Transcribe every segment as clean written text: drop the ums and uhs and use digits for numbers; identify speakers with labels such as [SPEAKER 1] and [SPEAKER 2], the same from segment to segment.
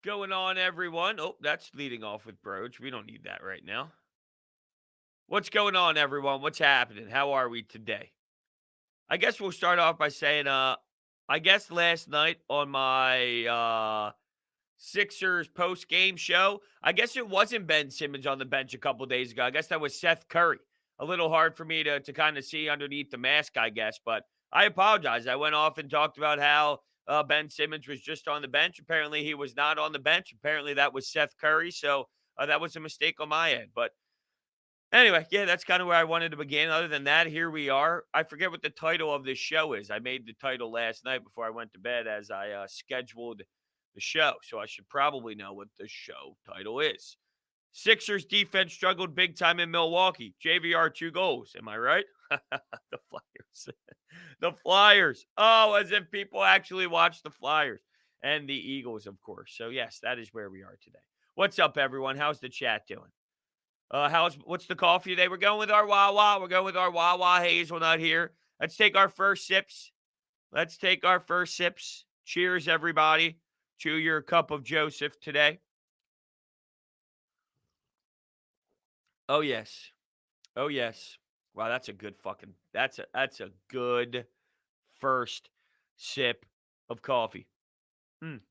[SPEAKER 1] Going on, everyone? Oh, that's leading off with Brodes. We don't need that right now. What's going on, everyone? What's happening? How are we today? I guess we'll start off by saying, I guess last night on my Sixers post game show, I guess it wasn't Ben Simmons on the bench a couple days ago. I guess that was Seth Curry. A little hard for me to kind of see underneath the mask, I guess, but I apologize. I went off and talked about how Ben Simmons was just on the bench. Apparently, he was not on the bench. Apparently, that was Seth Curry. So that was a mistake on my end. But anyway, yeah, that's kind of where I wanted to begin. Other than that, here we are. I forget what the title of this show is. I made the title last night before I went to bed as I scheduled the show. So I should probably know what the show title is. Sixers defense struggled big time in Milwaukee. JVR 2 goals. Am I right? The Flyers. The Flyers. Oh, as if people actually watch the Flyers and the Eagles, of course. So, yes, that is where we are today. What's up, everyone? How's the chat doing? What's the coffee today? We're going with our Wawa. We're going with our Wawa hazelnut here. Let's take our first sips. Let's take our first sips. Cheers, everybody, to your cup of Joseph today. Oh yes. Oh yes. Wow, that's a good fucking that's a good first sip of coffee. Mm.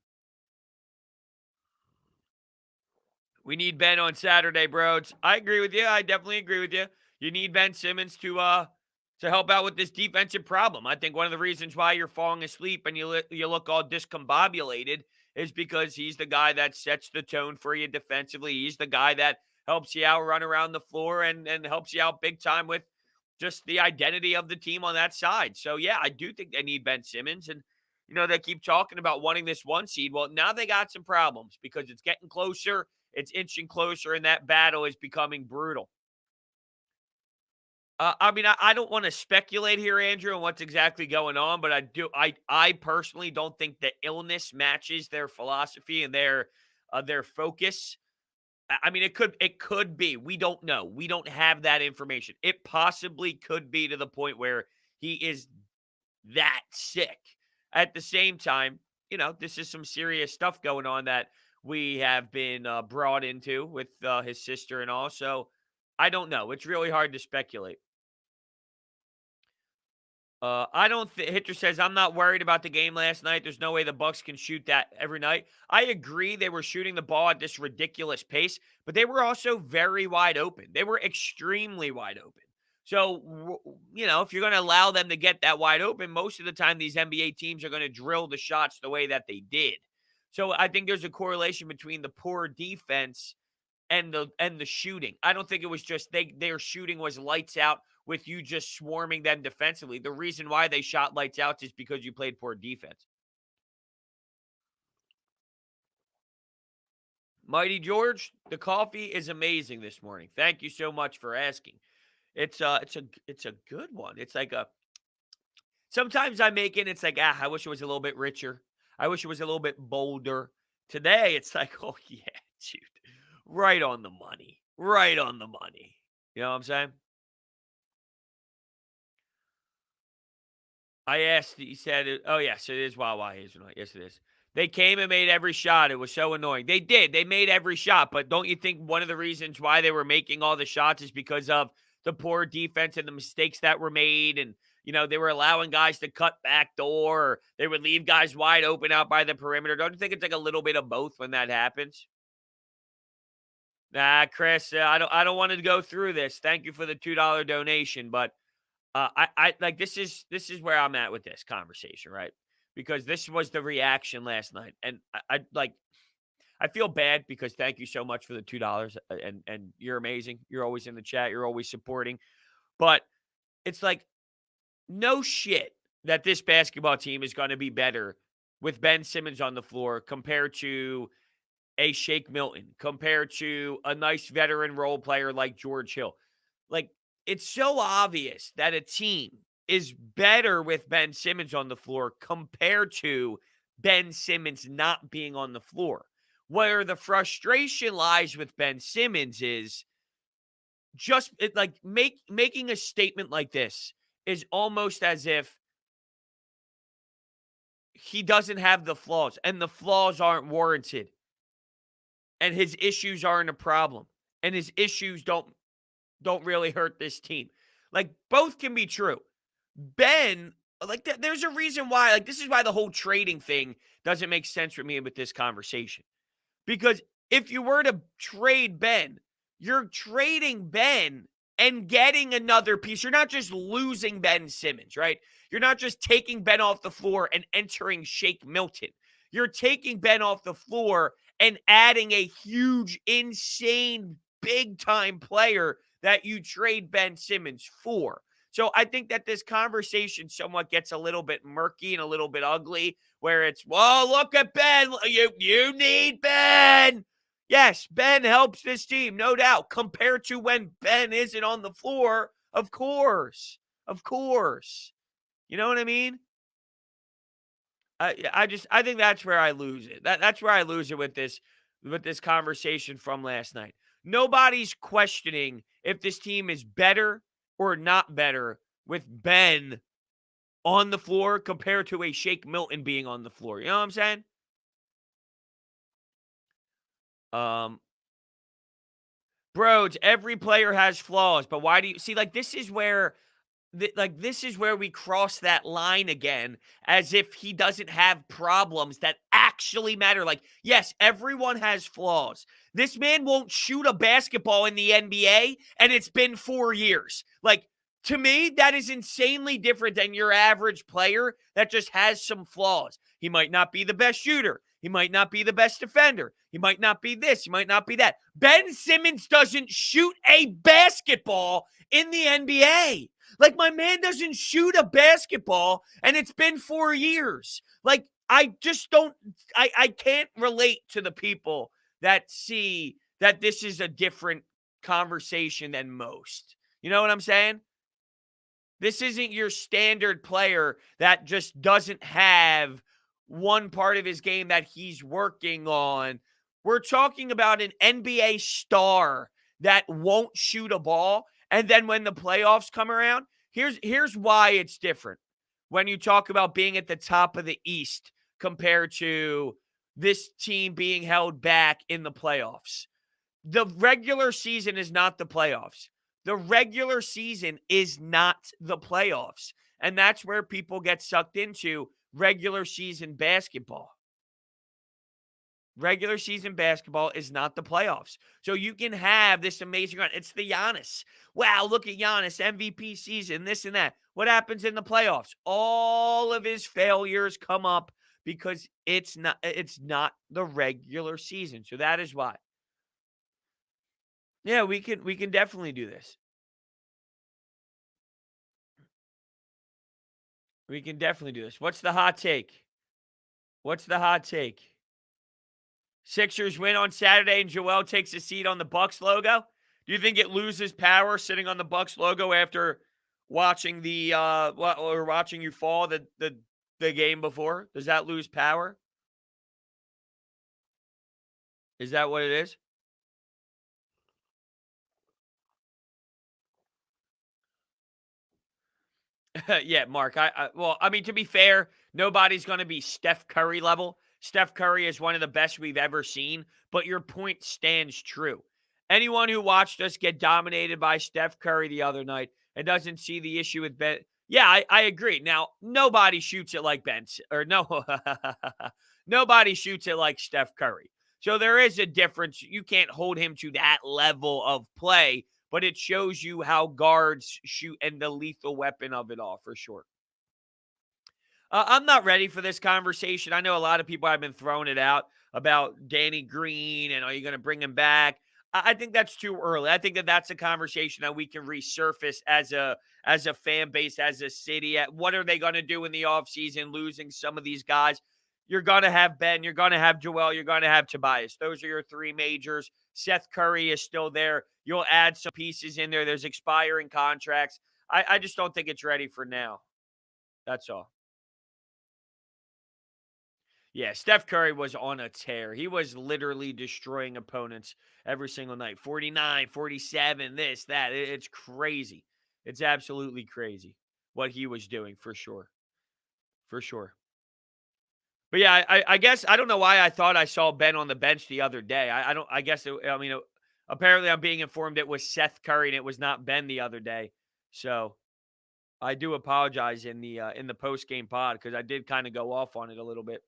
[SPEAKER 1] We need Ben on Saturday, bros. I agree with you. I definitely agree with you. You need Ben Simmons to help out with this defensive problem. I think one of the reasons why you're falling asleep and you look all discombobulated is because he's the guy that sets the tone for you defensively. He's the guy that helps you out run around the floor and helps you out big time with just the identity of the team on that side. So yeah, I do think they need Ben Simmons. And they keep talking about wanting this 1 seed. Well, now they got some problems because it's getting closer, it's inching closer, and that battle is becoming brutal. I don't want to speculate here, Andrew, on what's exactly going on, but I personally don't think the illness matches their philosophy and their focus. I mean, it could be. We don't know. We don't have that information. It possibly could be to the point where he is that sick. At the same time, this is some serious stuff going on that we have been brought into with his sister and all. So I don't know. It's really hard to speculate. I don't think Hitcher says I'm not worried about the game last night. There's no way the Bucks can shoot that every night. I agree they were shooting the ball at this ridiculous pace, but they were also very wide open. They were extremely wide open. So, if you're going to allow them to get that wide open, most of the time these NBA teams are going to drill the shots the way that they did. So, I think there's a correlation between the poor defense and the shooting. I don't think it was just their shooting was lights out with you just swarming them defensively. The reason why they shot lights out is because you played poor defense. Mighty George, the coffee is amazing this morning. Thank you so much for asking. It's a good one. It's like a sometimes I make it, it's like, I wish it was a little bit richer. I wish it was a little bit bolder. Today it's like, oh yeah, dude. Right on the money. Right on the money. You know what I'm saying? I asked, he said, oh, yes, it is Wawa Hazelnut. Yes, it is. They came and made every shot. It was so annoying. They did. They made every shot. But don't you think one of the reasons why they were making all the shots is because of the poor defense and the mistakes that were made? And, they were allowing guys to cut back door, or they would leave guys wide open out by the perimeter. Don't you think it's like a little bit of both when that happens? Nah, Chris, I don't want to go through this. Thank you for the $2 donation, but I like this is where I'm at with this conversation, right? Because this was the reaction last night, and I feel bad because thank you so much for the $2, and you're amazing. You're always in the chat. You're always supporting, but it's like no shit that this basketball team is going to be better with Ben Simmons on the floor compared to a Shake Milton, compared to a nice veteran role player like George Hill. Like, it's so obvious that a team is better with Ben Simmons on the floor compared to Ben Simmons not being on the floor. Where the frustration lies with Ben Simmons is just making a statement like this is almost as if he doesn't have the flaws and the flaws aren't warranted. and his issues aren't a problem, and his issues don't really hurt this team. Like, both can be true. Ben, like, there's a reason why, like, this is why the whole trading thing doesn't make sense for me with this conversation. Because if you were to trade Ben, you're trading Ben and getting another piece. You're not just losing Ben Simmons, right? You're not just taking Ben off the floor and entering Shake Milton. You're taking Ben off the floor and adding a huge, insane, big time player that you trade Ben Simmons for. So I think that this conversation somewhat gets a little bit murky and a little bit ugly, where it's, well, look at Ben. You need Ben. Yes, Ben helps this team, no doubt, compared to when Ben isn't on the floor. Of course. Of course. You know what I mean? I think that's where I lose it. That's where I lose it with this conversation from last night. Nobody's questioning if this team is better or not better with Ben on the floor compared to a Shake Milton being on the floor. You know what I'm saying? Brodes, every player has flaws, but why do you see, like, this is where this is where we cross that line again, as if he doesn't have problems that actually matter. Like, yes, everyone has flaws. This man won't shoot a basketball in the NBA, and it's been 4 years. Like, to me, that is insanely different than your average player that just has some flaws. He might not be the best shooter. He might not be the best defender. He might not be this. He might not be that. Ben Simmons doesn't shoot a basketball in the NBA. Like, my man doesn't shoot a basketball, and it's been 4 years. Like, I just don't, I can't relate to the people that see that this is a different conversation than most. You know what I'm saying? This isn't your standard player that just doesn't have one part of his game that he's working on. We're talking about an NBA star that won't shoot a ball. And then when the playoffs come around, here's why it's different. When you talk about being at the top of the East compared to this team being held back in the playoffs. The regular season is not the playoffs. The regular season is not the playoffs. And that's where people get sucked into regular season basketball. Regular season basketball is not the playoffs. So you can have this amazing run. It's the Giannis. Wow, look at Giannis, MVP season, this and that. What happens in the playoffs? All of his failures come up because it's not the regular season. So that is why. Yeah, we can definitely do this. We can definitely do this. What's the hot take? What's the hot take? Sixers win on Saturday and Joel takes a seat on the Bucks logo. Do you think it loses power sitting on the Bucks logo after watching watching you fall the game before? Does that lose power? Is that what it is? Yeah, Mark. Well, I mean, to be fair, nobody's going to be Steph Curry level. Steph Curry is one of the best we've ever seen, but your point stands true. Anyone who watched us get dominated by Steph Curry the other night and doesn't see the issue with Ben, yeah, I agree. Now, nobody shoots it like Ben, or no, nobody shoots it like Steph Curry. So there is a difference. You can't hold him to that level of play, but it shows you how guards shoot and the lethal weapon of it all, for sure. I'm not ready for this conversation. I know a lot of people have been throwing it out about Danny Green and are you going to bring him back? I think that's too early. I think that that's a conversation that we can resurface as a fan base, as a city. What are they going to do in the offseason, losing some of these guys? You're going to have Ben. You're going to have Joel. You're going to have Tobias. Those are your three majors. Seth Curry is still there. You'll add some pieces in there. There's expiring contracts. I just don't think it's ready for now. That's all. Yeah, Steph Curry was on a tear. He was literally destroying opponents every single night. 49, 47, this, that. It's crazy. It's absolutely crazy what he was doing, for sure. For sure. But yeah, I guess I don't know why I thought I saw Ben on the bench the other day. I don't. I guess apparently I'm being informed it was Seth Curry and it was not Ben the other day. So I do apologize in the post game pod because I did kind of go off on it a little bit.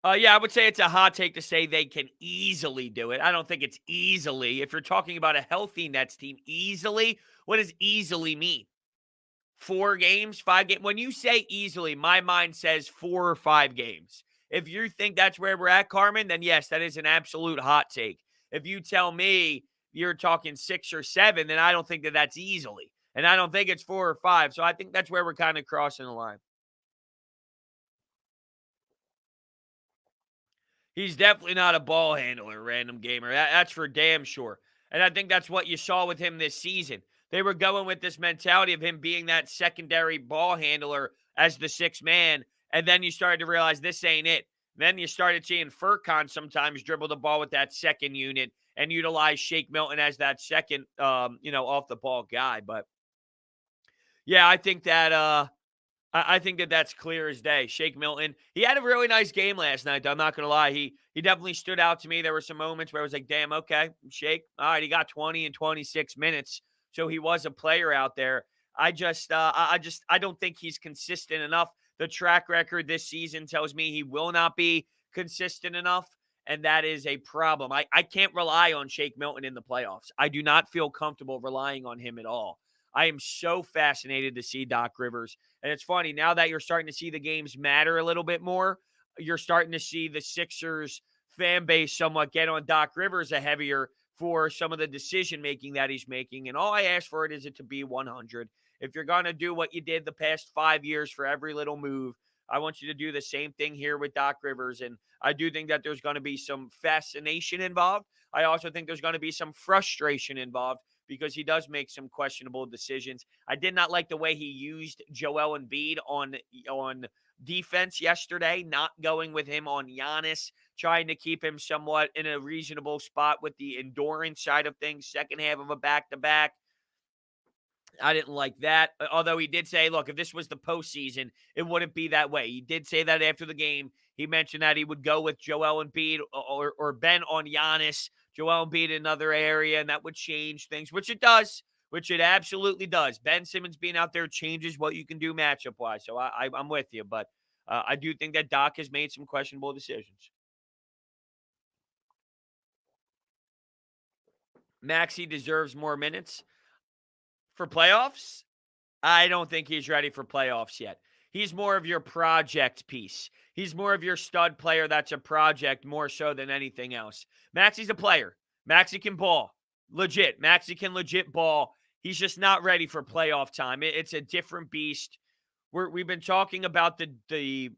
[SPEAKER 1] Yeah, I would say it's a hot take to say they can easily do it. I don't think it's easily. If you're talking about a healthy Nets team, easily, what does easily mean? 4 games, 5 games? When you say easily, my mind says 4 or 5 games. If you think that's where we're at, Carmen, then yes, that is an absolute hot take. If you tell me you're talking 6 or 7, then I don't think that that's easily. And I don't think it's 4 or 5. So I think that's where we're kind of crossing the line. He's definitely not a ball handler, random gamer. That's for damn sure. And I think that's what you saw with him this season. They were going with this mentality of him being that secondary ball handler as the sixth man. And then you started to realize this ain't it. Then you started seeing Furkan sometimes dribble the ball with that second unit and utilize Shake Milton as that second, off the ball guy. But yeah, I think that that's clear as day. Shake Milton, he had a really nice game last night, though. I'm not going to lie. He definitely stood out to me. There were some moments where I was like, damn, okay, Shake. All right, he got 20 and 26 minutes. So he was a player out there. I don't think he's consistent enough. The track record this season tells me he will not be consistent enough. And that is a problem. I can't rely on Shake Milton in the playoffs. I do not feel comfortable relying on him at all. I am so fascinated to see Doc Rivers. And it's funny, now that you're starting to see the games matter a little bit more, you're starting to see the Sixers fan base somewhat get on Doc Rivers a heavier for some of the decision making that he's making. And all I ask for it is it to be 100. If you're going to do what you did the past 5 years for every little move, I want you to do the same thing here with Doc Rivers. And I do think that there's going to be some fascination involved. I also think there's going to be some frustration involved because he does make some questionable decisions. I did not like the way he used Joel Embiid on defense yesterday, not going with him on Giannis, trying to keep him somewhat in a reasonable spot with the endurance side of things, second half of a back-to-back. I didn't like that. Although he did say, look, if this was the postseason, it wouldn't be that way. He did say that after the game. He mentioned that he would go with Joel Embiid or Ben on Giannis, Joel Embiid in another area, and that would change things, which it does, which it absolutely does. Ben Simmons being out there changes what you can do matchup-wise. So I'm with you. But I do think that Doc has made some questionable decisions. Maxey deserves more minutes for playoffs. I don't think he's ready for playoffs yet. He's more of your project piece. He's more of your stud player that's a project more so than anything else. Maxey's a player. Maxey can ball. Legit. Maxey can legit ball. He's just not ready for playoff time. It's a different beast. We've been talking about the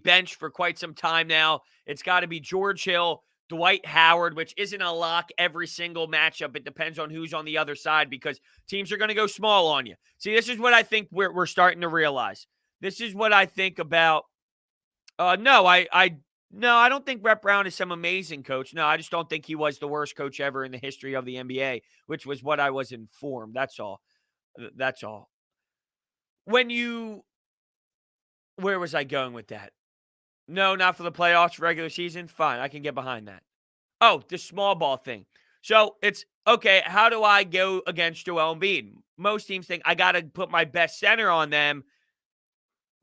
[SPEAKER 1] bench for quite some time now. It's got to be George Hill, Dwight Howard, which isn't a lock every single matchup. It depends on who's on the other side because teams are going to go small on you. See, this is what I think we're starting to realize. This is what I think about. No, I don't think Brett Brown is some amazing coach. No, I just don't think he was the worst coach ever in the history of the NBA, which was what I was informed. That's all. That's all. Where was I going with that? No, not for the playoffs, regular season. Fine, I can get behind that. Oh, the small ball thing. So it's okay. How do I go against Joel Embiid? Most teams think I got to put my best center on them.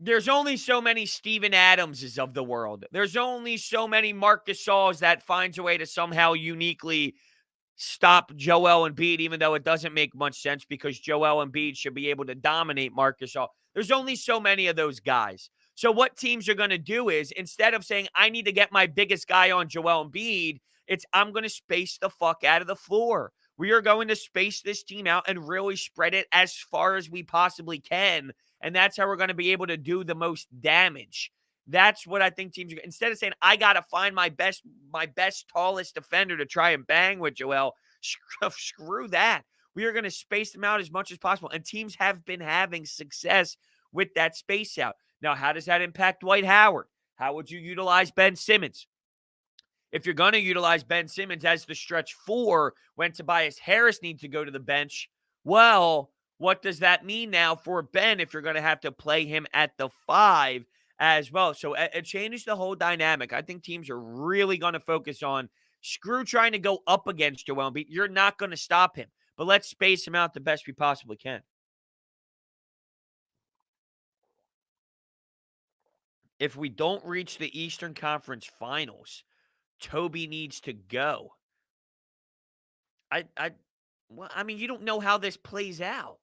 [SPEAKER 1] There's only so many Steven Adamses of the world. There's only so many Marc Gasols that finds a way to somehow uniquely stop Joel Embiid, even though it doesn't make much sense because Joel Embiid should be able to dominate Marc Gasol. There's only so many of those guys. So what teams are going to do is instead of saying, I need to get my biggest guy on Joel Embiid, it's I'm going to space the fuck out of the floor. We are going to space this team out and really spread it as far as we possibly can. And that's how we're going to be able to do the most damage. That's what I think teams are. Instead of saying, I got to find my best, tallest defender to try and bang with Joel, screw that. We are going to space them out as much as possible. And teams have been having success with that space out. Now, how does that impact Dwight Howard? How would you utilize Ben Simmons? If you're going to utilize Ben Simmons as the stretch 4 when Tobias Harris needs to go to the bench, well, what does that mean now for Ben if you're going to have to play him at the 5 as well. So it changes the whole dynamic. I think teams are really going to focus on screw trying to go up against Joel Embiid. You're not going to stop him, but let's space him out the best we possibly can. If we don't reach the Eastern Conference Finals, Toby needs to go. Well, I mean, you don't know how this plays out.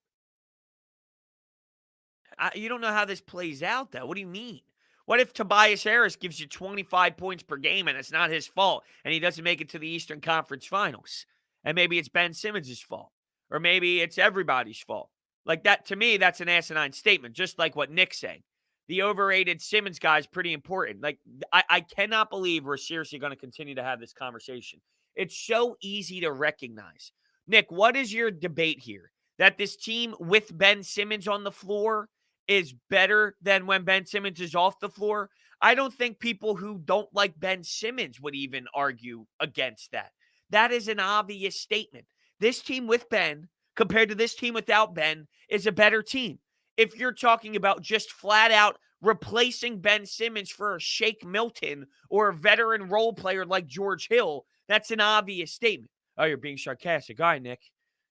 [SPEAKER 1] You don't know how this plays out, though. What do you mean? What if Tobias Harris gives you 25 points per game and it's not his fault and he doesn't make it to the Eastern Conference Finals? And maybe it's Ben Simmons' fault. Or maybe it's everybody's fault. Like that, to me, that's an asinine statement, just like what Nick's saying. The overrated Simmons guy is pretty important. Like, I cannot believe we're seriously going to continue to have this conversation. It's so easy to recognize. Nick, what is your debate here? That this team with Ben Simmons on the floor is better than when Ben Simmons is off the floor? I don't think people who don't like Ben Simmons would even argue against that. That is an obvious statement. This team with Ben compared to this team without Ben is a better team. If you're talking about just flat out replacing Ben Simmons for a Shake Milton or a veteran role player like George Hill, that's an obvious statement. Oh, you're being sarcastic. All right, Nick.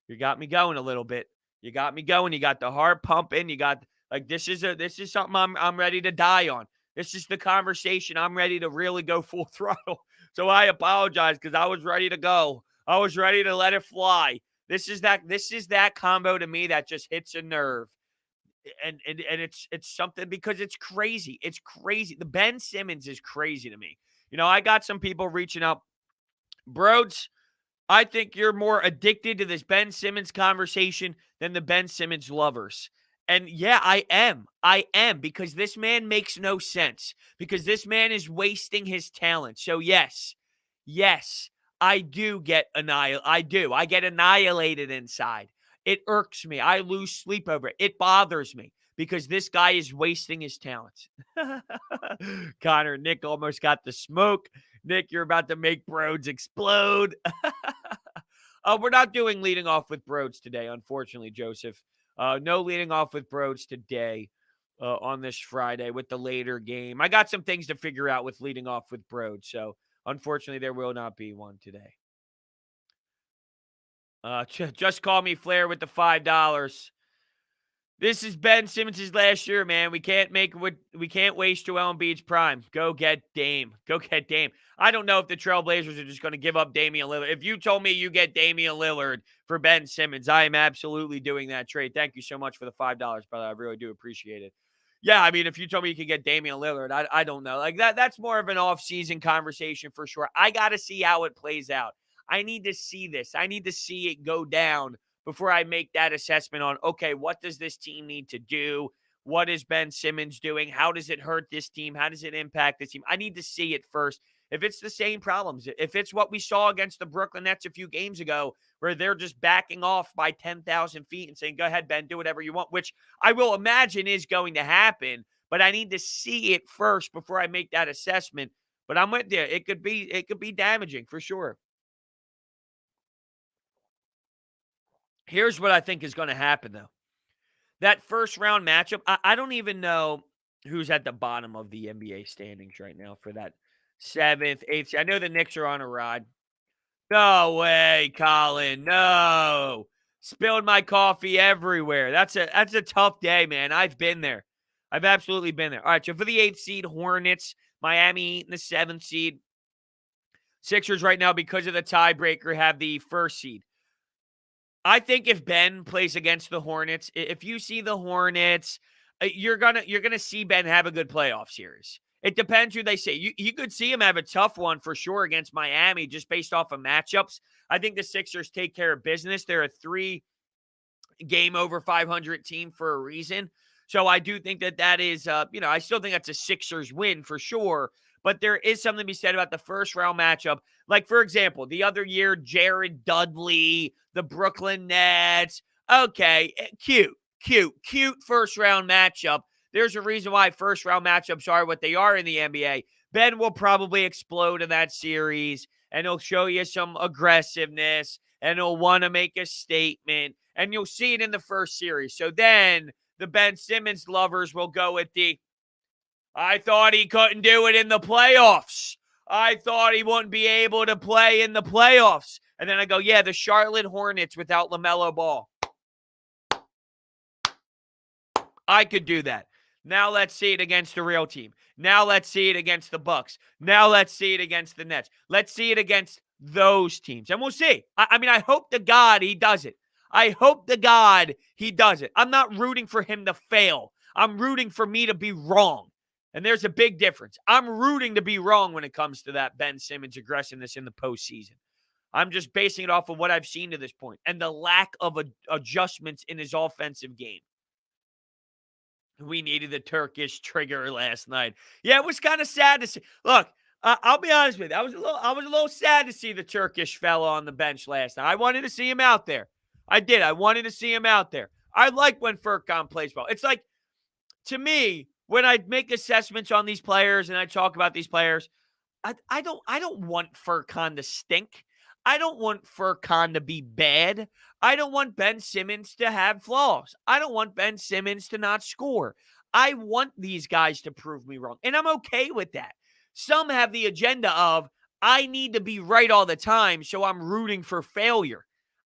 [SPEAKER 1] You got me going a little bit. You got me going. You got the heart pumping. You got like this is something I'm ready to die on. This is the conversation I'm ready to really go full throttle. So I apologize because I was ready to go. I was ready to let it fly. This is that combo to me that just hits a nerve. And it's something because it's crazy. It's crazy. The Ben Simmons is crazy to me. You know, I got some people reaching out. Brodes, I think you're more addicted to this Ben Simmons conversation than the Ben Simmons lovers. And yeah, I am. I am because this man makes no sense because this man is wasting his talent. So yes, I do get annihilated. I do. I get annihilated inside. It irks me. I lose sleep over it. It bothers me because this guy is wasting his talents. Connor, Nick almost got the smoke. Nick, you're about to make Brodes explode. We're not doing leading off with Brodes today, unfortunately, Joseph. No leading off with Brodes today on this Friday with the later game. I got some things to figure out with leading off with Brodes, so unfortunately, there will not be one today. Just call me Flair with the $5. This is Ben Simmons' last year, man. We can't waste Joel Embiid's prime. Go get Dame. Go get Dame. I don't know if the Trailblazers are just going to give up Damian Lillard. If you told me you get Damian Lillard for Ben Simmons, I am absolutely doing that trade. Thank you so much for the $5, brother. I really do appreciate it. Yeah, I mean, if you told me you could get Damian Lillard, I don't know. Like that's more of an off-season conversation for sure. I got to see how it plays out. I need to see this. I need to see it go down before I make that assessment on, okay, what does this team need to do? What is Ben Simmons doing? How does it hurt this team? How does it impact this team? I need to see it first. If it's the same problems, if it's what we saw against the Brooklyn Nets a few games ago, where they're just backing off by 10,000 feet and saying, go ahead, Ben, do whatever you want, which I will imagine is going to happen, but I need to see it first before I make that assessment. But I'm with you. It could be damaging for sure. Here's what I think is going to happen, though. That first round matchup, I don't even know who's at the bottom of the NBA standings right now for that 7th, 8th. I know the Knicks are on a ride. No way, Colin. No. Spilled my coffee everywhere. That's a tough day, man. I've been there. I've absolutely been there. All right, so for the 8th seed, Hornets, Miami in the 7th seed. Sixers right now, because of the tiebreaker, have the 1st seed. I think if Ben plays against the Hornets, if you see the Hornets, you're gonna see Ben have a good playoff series. It depends who they say. You could see him have a tough one for sure against Miami just based off of matchups. I think the Sixers take care of business. They're a 3-game over 500 team for a reason. So I do think that is, I still think that's a Sixers win for sure. But there is something to be said about the first round matchup. Like, for example, the other year, Jared Dudley, the Brooklyn Nets. Okay, cute first round matchup. There's a reason why first round matchups are what they are in the NBA. Ben will probably explode in that series, and he'll show you some aggressiveness, and he'll want to make a statement, and you'll see it in the first series. So then the Ben Simmons lovers will go with the I thought he couldn't do it in the playoffs. I thought he wouldn't be able to play in the playoffs. And then I go, yeah, the Charlotte Hornets without LaMelo Ball. I could do that. Now let's see it against a real team. Now let's see it against the Bucks. Now let's see it against the Nets. Let's see it against those teams. And we'll see. I mean, I hope to God he does it. I hope to God he does it. I'm not rooting for him to fail. I'm rooting for me to be wrong. And there's a big difference. I'm rooting to be wrong when it comes to that Ben Simmons aggressiveness in the postseason. I'm just basing it off of what I've seen to this point and the lack of adjustments in his offensive game. We needed the Turkish trigger last night. Yeah, it was kind of sad to see. Look, I'll be honest with you. I was a little sad to see the Turkish fella on the bench last night. I wanted to see him out there. I did. I wanted to see him out there. I like when Furkan plays well. It's like, to me, when I make assessments on these players and I talk about these players, I don't want Furkan to stink. I don't want Furkan to be bad. I don't want Ben Simmons to have flaws. I don't want Ben Simmons to not score. I want these guys to prove me wrong. And I'm okay with that. Some have the agenda of, I need to be right all the time, so I'm rooting for failure.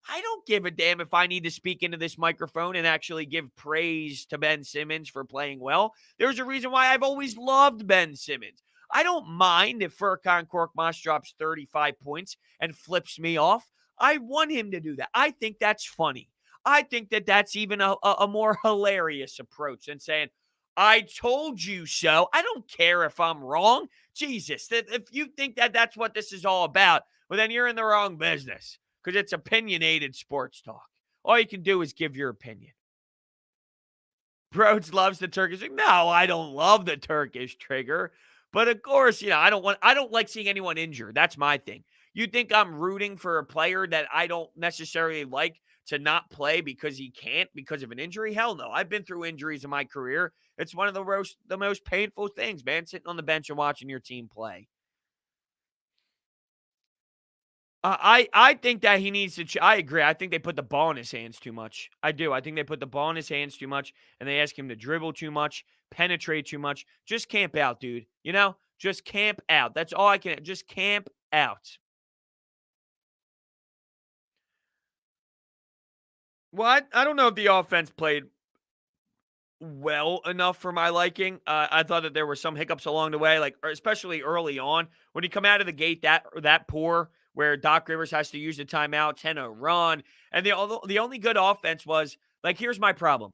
[SPEAKER 1] I don't give a damn if I need to speak into this microphone and actually give praise to Ben Simmons for playing well. There's a reason why I've always loved Ben Simmons. I don't mind if Furkan Korkmaz drops 35 points and flips me off. I want him to do that. I think that's funny. I think that that's even a more hilarious approach than saying, I told you so. I don't care if I'm wrong. Jesus, if you think that that's what this is all about, well, then you're in the wrong business because it's opinionated sports talk. All you can do is give your opinion. Brodes loves the Turkish. No, I don't love the Turkish trigger. But of course, I don't like seeing anyone injured. That's my thing. You think I'm rooting for a player that I don't necessarily like to not play because he can't because of an injury? Hell no. I've been through injuries in my career. It's one of the most painful things, man, sitting on the bench and watching your team play. I think that he needs to I agree. I think they put the ball in his hands too much. I do. I think they put the ball in his hands too much, and they ask him to dribble too much, penetrate too much. Just camp out, dude. Just camp out. That's all I can. Just camp out. Well, I don't know if the offense played well enough for my liking. I thought that there were some hiccups along the way, like especially early on when you come out of the gate that poor, where Doc Rivers has to use the timeout, 10-0 run, and the only good offense was like, here's my problem: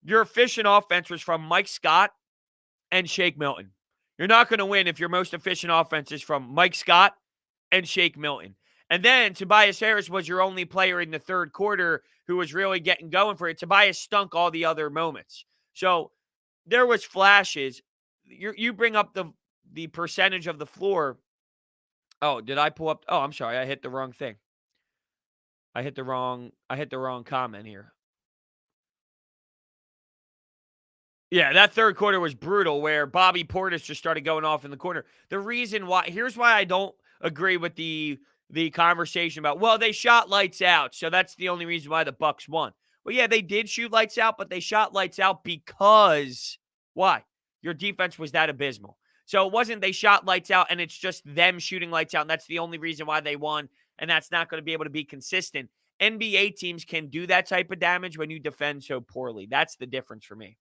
[SPEAKER 1] your efficient offense was from Mike Scott and Shake Milton. You're not going to win if your most efficient offense is from Mike Scott and Shake Milton. And then Tobias Harris was your only player in the third quarter who was really getting going for it. Tobias stunk all the other moments. So there was flashes. You bring up the percentage of the floor. Oh, did I pull up? Oh, I'm sorry. I hit the wrong thing. I hit the wrong comment here. Yeah, that third quarter was brutal where Bobby Portis just started going off in the corner. The reason why, here's why I don't agree with the conversation about, well, they shot lights out, so that's the only reason why the Bucks won. Well, yeah, they did shoot lights out, but they shot lights out because, why? Your defense was that abysmal. So it wasn't they shot lights out and it's just them shooting lights out, and that's the only reason why they won, and that's not going to be able to be consistent. NBA teams can do that type of damage when you defend so poorly. That's the difference for me.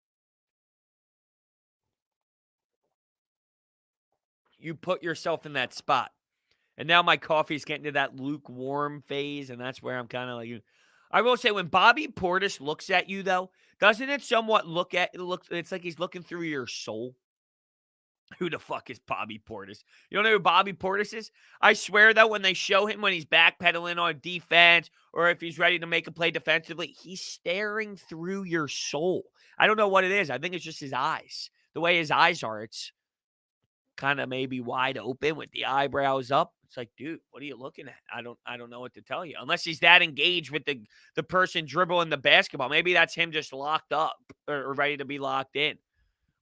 [SPEAKER 1] You put yourself in that spot. And now my coffee's getting to that lukewarm phase, and that's where I'm kind of like, I will say, when Bobby Portis looks at you, though, doesn't it somewhat it's like he's looking through your soul? Who the fuck is Bobby Portis? You don't know who Bobby Portis is? I swear, though, when they show him when he's backpedaling on defense or if he's ready to make a play defensively, he's staring through your soul. I don't know what it is. I think it's just his eyes. The way his eyes are, it's kind of maybe wide open with the eyebrows up. It's like, dude, what are you looking at? I don't know what to tell you. Unless he's that engaged with the person dribbling the basketball. Maybe that's him just locked up or ready to be locked in.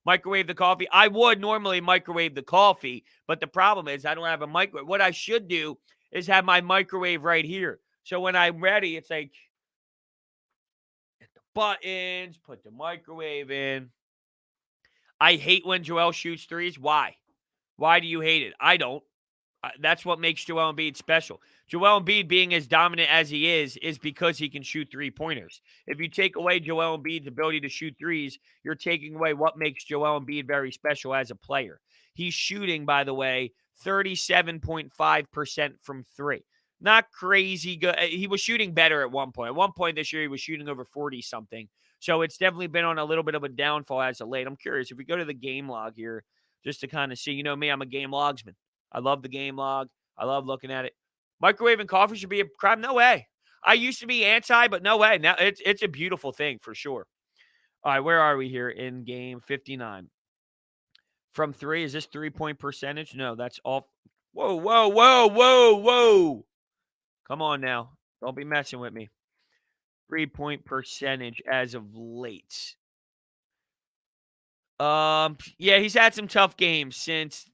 [SPEAKER 1] Microwave the coffee. I would normally microwave the coffee, but the problem is I don't have a microwave. What I should do is have my microwave right here. So when I'm ready, it's like, hit the buttons, put the microwave in. I hate when Joel shoots threes. Why? Why do you hate it? I don't. That's what makes Joel Embiid special. Joel Embiid being as dominant as he is because he can shoot three-pointers. If you take away Joel Embiid's ability to shoot threes, you're taking away what makes Joel Embiid very special as a player. He's shooting, by the way, 37.5% from three. Not crazy good. He was shooting better at one point. At one point this year, he was shooting over 40-something. So it's definitely been on a little bit of a downfall as of late. I'm curious, if we go to the game log here, just to kind of see, you know me, I'm a game logsman. I love the game log. I love looking at it. Microwaving coffee should be a crime? No way. I used to be anti, but no way. Now it's a beautiful thing for sure. All right, where are we here in game 59? From three, is this 3-point percentage? No, that's all. Whoa, whoa, whoa, whoa, whoa. Come on now. Don't be messing with me. 3-point percentage as of late. Yeah, he's had some tough games since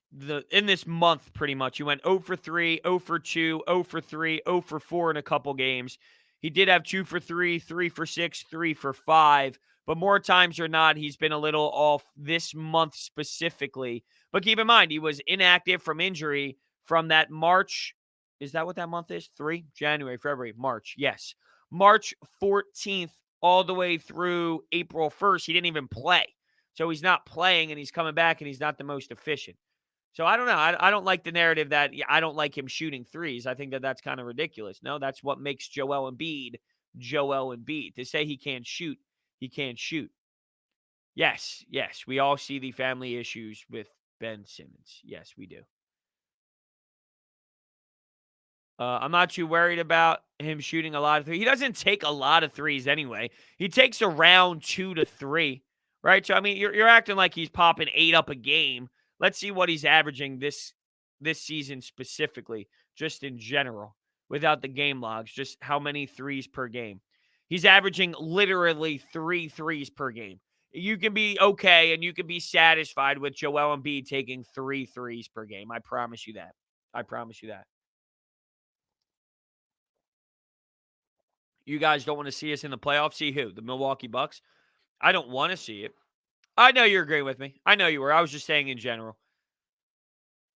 [SPEAKER 1] in this month, pretty much. He went 0 for 3, 0 for 2, 0 for 3, 0 for 4 in a couple games. He did have 2 for 3, 3 for 6, 3 for 5, but more times or not, he's been a little off this month specifically. But keep in mind, he was inactive from injury from that March. Is that what that month is? 3? January, February, March. Yes. March 14th all the way through April 1st. He didn't even play. So he's not playing and he's coming back and he's not the most efficient. So I don't know. I don't like the narrative that I don't like him shooting threes. I think that that's kind of ridiculous. No, that's what makes Joel Embiid Joel Embiid. To say he can't shoot, he can't shoot. Yes, yes. We all see the family issues with Ben Simmons. Yes, we do. I'm not too worried about him shooting a lot of threes. He doesn't take a lot of threes anyway. He takes around 2 to 3, right? So, I mean, you're acting like he's popping 8 up a game. Let's see what he's averaging this season specifically, just in general, without the game logs, just how many threes per game. He's averaging literally 3 threes per game. You can be okay and you can be satisfied with Joel Embiid taking 3 threes per game. I promise you that. I promise you that. You guys don't want to see us in the playoffs? See who? The Milwaukee Bucks? I don't want to see it. I know you're agreeing with me. I know you were. I was just saying in general.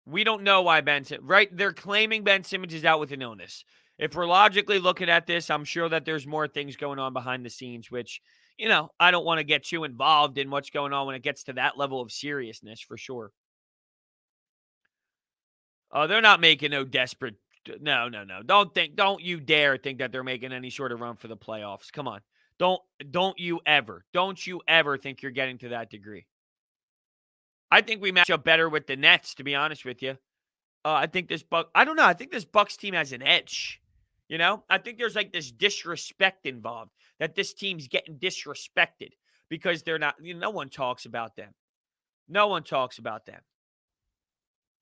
[SPEAKER 1] We don't know why Ben Simmons, right? They're claiming Ben Simmons is out with an illness. If we're logically looking at this, I'm sure that there's more things going on behind the scenes, which, I don't want to get too involved in what's going on when it gets to that level of seriousness for sure. Oh, they're not making no desperate. No, no, no. Don't you dare think that they're making any sort of run for the playoffs. Come on. Don't you ever think you're getting to that degree. I think we match up better with the Nets, to be honest with you. I think I don't know. I think this Bucks team has an edge. I think there's like this disrespect involved, that this team's getting disrespected because they're not, no one talks about them. No one talks about them.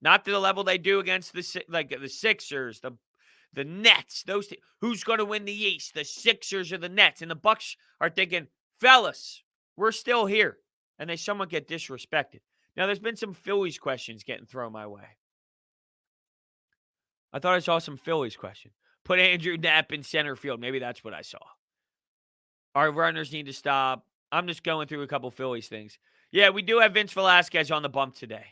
[SPEAKER 1] Not to the level they do against the Sixers, the Nets. Who's going to win the East? The Sixers or the Nets? And the Bucks are thinking, fellas, we're still here. And they somewhat get disrespected. Now, there's been some Phillies questions getting thrown my way. I thought I saw some Phillies question. Put Andrew Knapp in center field. Maybe that's what I saw. Our runners need to stop. I'm just going through a couple Phillies things. Yeah, we do have Vince Velasquez on the bump today.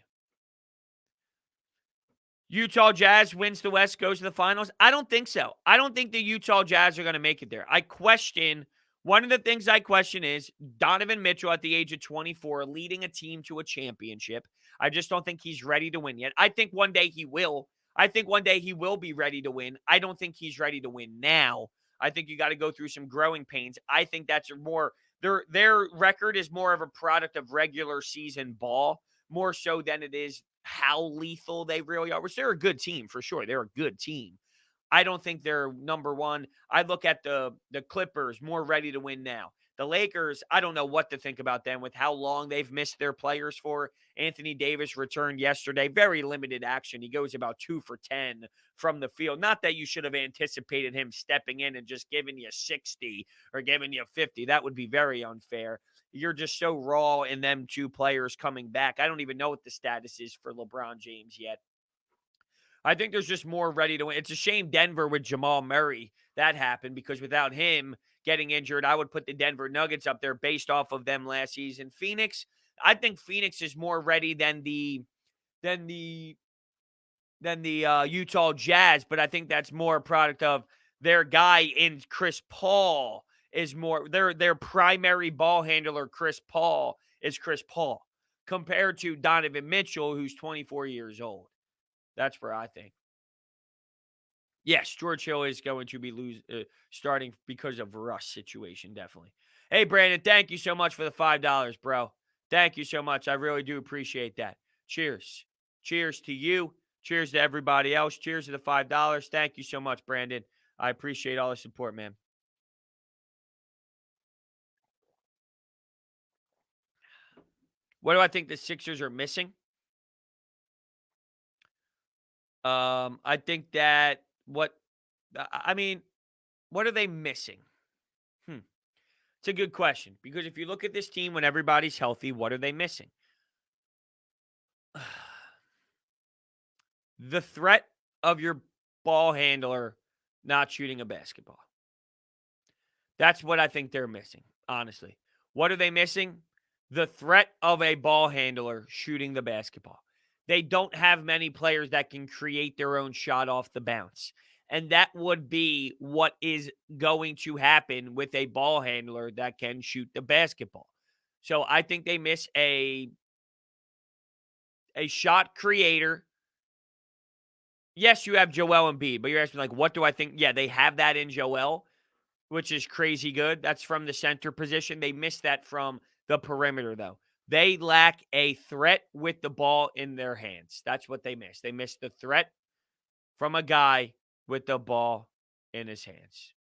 [SPEAKER 1] Utah Jazz wins the West, goes to the finals? I don't think so. I don't think the Utah Jazz are going to make it there. One of the things I question is Donovan Mitchell at the age of 24 leading a team to a championship. I just don't think he's ready to win yet. I think one day he will. I think one day he will be ready to win. I don't think he's ready to win now. I think you got to go through some growing pains. I think that's more their record is more of a product of regular season ball, more so than it is how lethal they really are, which they're a good team for sure. They're a good team. I don't think they're number one. I look at the Clippers, more ready to win now. The Lakers, I don't know what to think about them with how long they've missed their players for. Anthony Davis returned yesterday. Very limited action. He goes about 2 for 10 from the field. Not that you should have anticipated him stepping in and just giving you 60 or giving you 50. That would be very unfair. You're just so raw in them two players coming back. I don't even know what the status is for LeBron James yet. I think there's just more ready to win. It's a shame Denver with Jamal Murray, that happened, because without him getting injured, I would put the Denver Nuggets up there based off of them last season. Phoenix, I think Phoenix is more ready than than the the Utah Jazz, but I think that's more a product of their guy in Chris Paul is more their primary ball handler. Chris Paul is Chris Paul compared to Donovan Mitchell, who's 24 years old. That's where I think. Yes, George Hill is going to be starting because of Russ situation, definitely. Hey, Brandon, thank you so much for the $5, bro. Thank you so much. I really do appreciate that. Cheers. Cheers to you. Cheers to everybody else. Cheers to the $5. Thank you so much, Brandon. I appreciate all the support, man. What do I think the Sixers are missing? I think that I mean, what are they missing? Hmm. It's a good question because if you look at this team when everybody's healthy, what are they missing? The threat of your ball handler not shooting a basketball. That's what I think they're missing, honestly. What are they missing? The threat of a ball handler shooting the basketball. They don't have many players that can create their own shot off the bounce. And that would be what is going to happen with a ball handler that can shoot the basketball. So I think they miss a shot creator. Yes, you have Joel Embiid, but you're asking, like, what do I think? Yeah, they have that in Joel, which is crazy good. That's from the center position. They missed that from the perimeter, though. They lack a threat with the ball in their hands. That's what they missed. They missed the threat from a guy with the ball in his hands.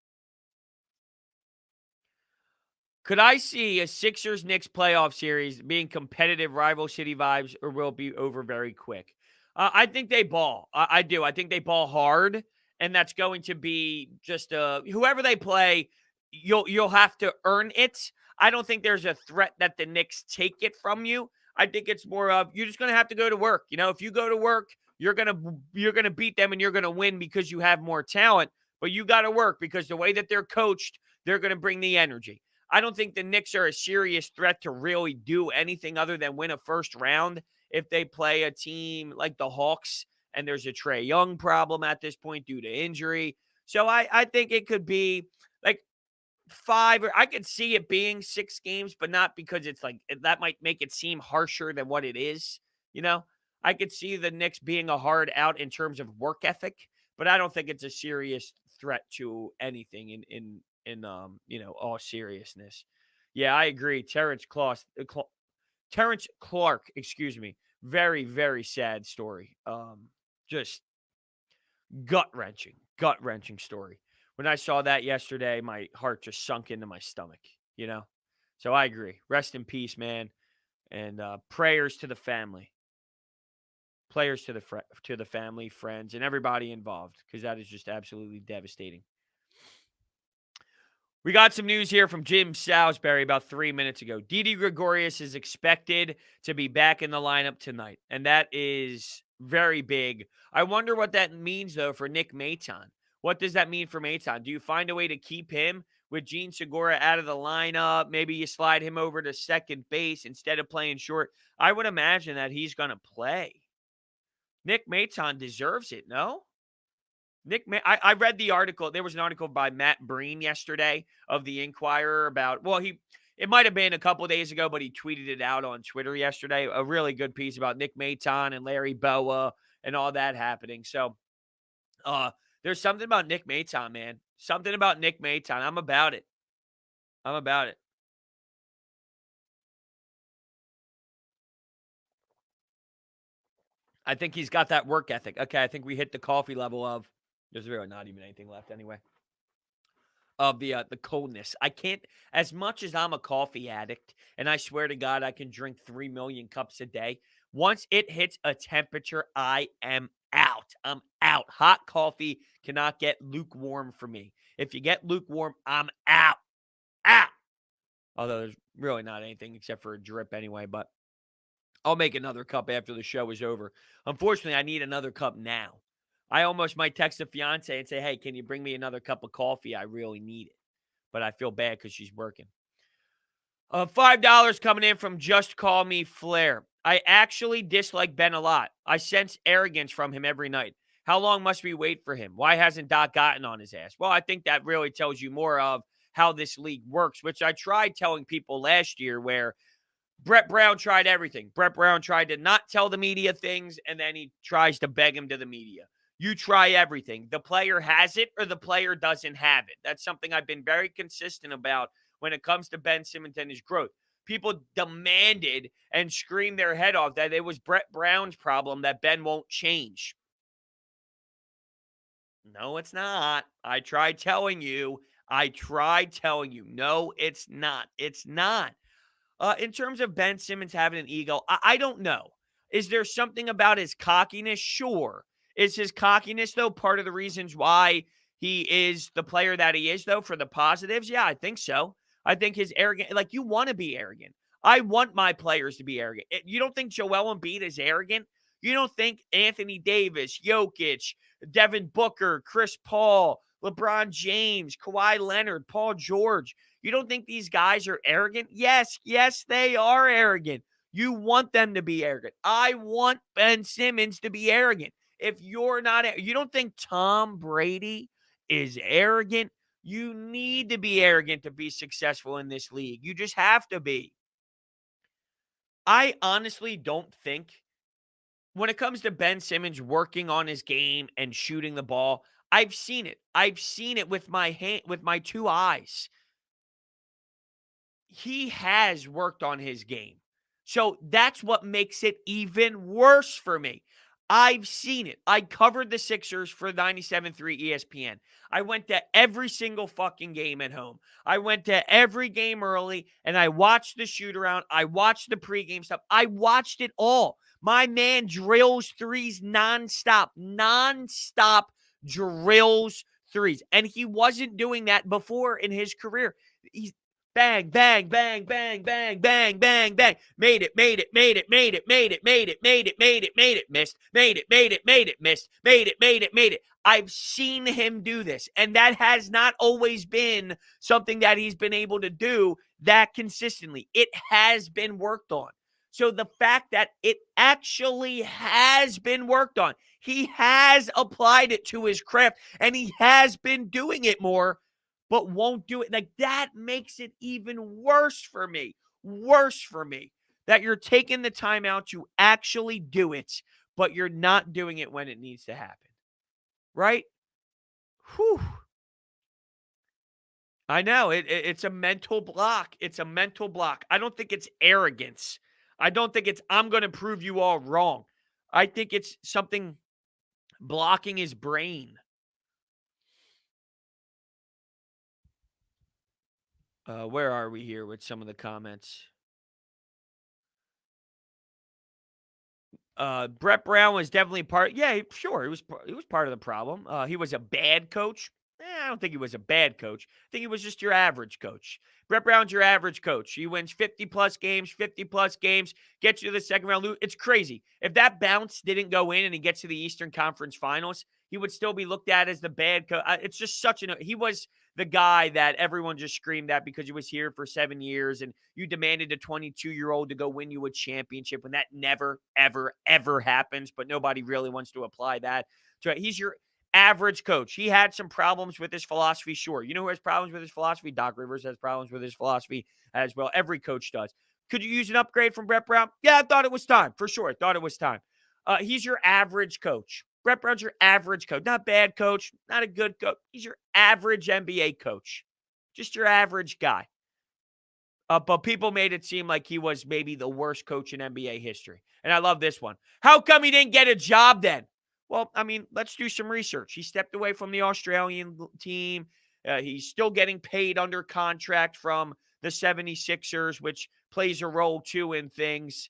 [SPEAKER 1] Could I see a Sixers Knicks playoff series being competitive rival city vibes, or will it be over very quick? I think they ball. I do. I think they ball hard, and that's going to be just whoever they play. You'll have to earn it. I don't think there's a threat that the Knicks take it from you. I think it's more of you're just going to have to go to work. You know, if you go to work, you're gonna beat them and you're gonna win because you have more talent. But you got to work because the way that they're coached, they're going to bring the energy. I don't think the Knicks are a serious threat to really do anything other than win a first round if they play a team like the Hawks and there's a Trae Young problem at this point due to injury. So I think it could be like five, or I could see it being 6 games, but not because it's like that might make it seem harsher than what it is. You know, I could see the Knicks being a hard out in terms of work ethic, but I don't think it's a serious threat to anything in all seriousness. Yeah, I agree. Terrence Clark, excuse me. Very, very sad story. Just gut wrenching story. When I saw that yesterday, my heart just sunk into my stomach, you know? So I agree. Rest in peace, man. And prayers to the family. Players to the family, friends, and everybody involved, because that is just absolutely devastating. We got some news here from Jim Salisbury about 3 minutes ago. Didi Gregorius is expected to be back in the lineup tonight, and that is very big. I wonder what that means, though, for Nick Maton. What does that mean for Maton? Do you find a way to keep him with Gene Segura out of the lineup? Maybe you slide him over to second base instead of playing short. I would imagine that he's going to play. Nick Maton deserves it, no? I read the article. There was an article by Matt Breen yesterday of the Inquirer about, it might have been a couple of days ago, but he tweeted it out on Twitter yesterday. A really good piece about Nick Maton and Larry Boa and all that happening. So there's something about Nick Maton, man. Something about Nick Maton. I'm about it. I'm about it. I think he's got that work ethic. Okay, I think we hit the coffee level of, there's really not even anything left anyway, of the coldness. I can't, as much as I'm a coffee addict, and I swear to God I can drink 3 million cups a day. Once it hits a temperature, I am out. I'm out. Hot coffee cannot get lukewarm for me. If you get lukewarm, I'm out. Out. Although there's really not anything except for a drip anyway, but I'll make another cup after the show is over. Unfortunately, I need another cup now. I almost might text the fiance and say, hey, can you bring me another cup of coffee? I really need it. But I feel bad because she's working. $5 coming in from Just Call Me Flair. I actually dislike Ben a lot. I sense arrogance from him every night. How long must we wait for him? Why hasn't Doc gotten on his ass? Well, I think that really tells you more of how this league works, which I tried telling people last year where Brett Brown tried everything. Brett Brown tried to not tell the media things, and then he tries to beg him to the media. You try everything. The player has it or the player doesn't have it. That's something I've been very consistent about when it comes to Ben Simmons and his growth. People demanded and screamed their head off that it was Brett Brown's problem that Ben won't change. No, it's not. I tried telling you. No, it's not. It's not. In terms of Ben Simmons having an ego, I don't know. Is there something about his cockiness? Sure. Is his cockiness, though, part of the reasons why he is the player that he is, though, for the positives? Yeah, I think so. I think his arrogant, like, you want to be arrogant. I want my players to be arrogant. You don't think Joel Embiid is arrogant? You don't think Anthony Davis, Jokic, Devin Booker, Chris Paul, LeBron James, Kawhi Leonard, Paul George, you don't think these guys are arrogant? Yes, they are arrogant. You want them to be arrogant. I want Ben Simmons to be arrogant. If you're not, you don't think Tom Brady is arrogant? You need to be arrogant to be successful in this league. You just have to be. I honestly don't think when it comes to Ben Simmons working on his game and shooting the ball, I've seen it. I've seen it with my two eyes. He has worked on his game. So that's what makes it even worse for me. I've seen it. I covered the Sixers for 97.3 ESPN. I went to every single fucking game at home. I went to every game early, and I watched the shoot-around. I watched the pregame stuff. I watched it all. My man drills threes nonstop. Nonstop drills threes. And he wasn't doing that before in his career. He's bang, bang, bang, bang, bang, bang, bang, bang. Made it, made it, made it, made it, made it, made it, made it, made it, made it, missed. Made it, made it, made it, missed. Made it, made it, made it. I've seen him do this, and that has not always been something that he's been able to do that consistently. It has been worked on. So the fact that it actually has been worked on, he has applied it to his craft, and he has been doing it more, but won't do it. Like, that makes it even worse for me. Worse for me. That you're taking the time out to actually do it, but you're not doing it when it needs to happen. Right? Whew. I know. It's a mental block. It's a mental block. I don't think it's arrogance. I don't think it's, I'm going to prove you all wrong. I think it's something blocking his brain. Where are we here with some of the comments? Brett Brown was definitely part. Yeah, sure, he was part of the problem. He was a bad coach. I don't think he was a bad coach. I think he was just your average coach. Brett Brown's your average coach. He wins 50 plus games, gets you to the second round. It's crazy. If that bounce didn't go in and he gets to the Eastern Conference Finals, he would still be looked at as the bad coach. It's just he was the guy that everyone just screamed at because he was here for 7 years and you demanded a 22-year-old to go win you a championship when that never, ever, ever happens, but nobody really wants to apply that. So he's your average coach. He had some problems with his philosophy, sure. You know who has problems with his philosophy? Doc Rivers has problems with his philosophy as well. Every coach does. Could you use an upgrade from Brett Brown? Yeah, I thought it was time. For sure, I thought it was time. He's your average coach. Brett Brown's your average coach. Not bad coach, not a good coach. He's your average NBA coach. Just your average guy. But people made it seem like he was maybe the worst coach in NBA history. And I love this one. How come he didn't get a job then? Well, I mean, let's do some research. He stepped away from the Australian team. He's still getting paid under contract from the 76ers, which plays a role too in things.